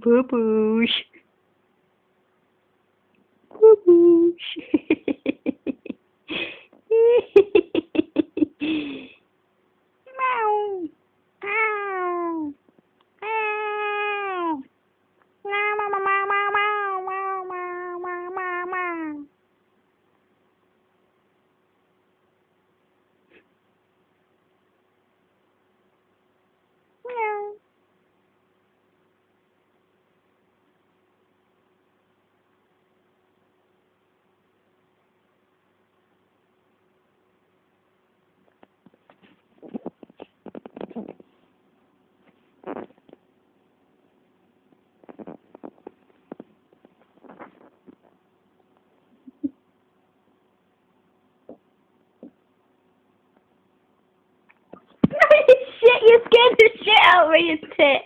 Boo-boosh. Boo-boosh. Meow. Ow. Ow. Meow, meow, meow, meow, meow, meow, meow, meow, meow, meow. Meow. Shit, you scared the shit out of me, you tit.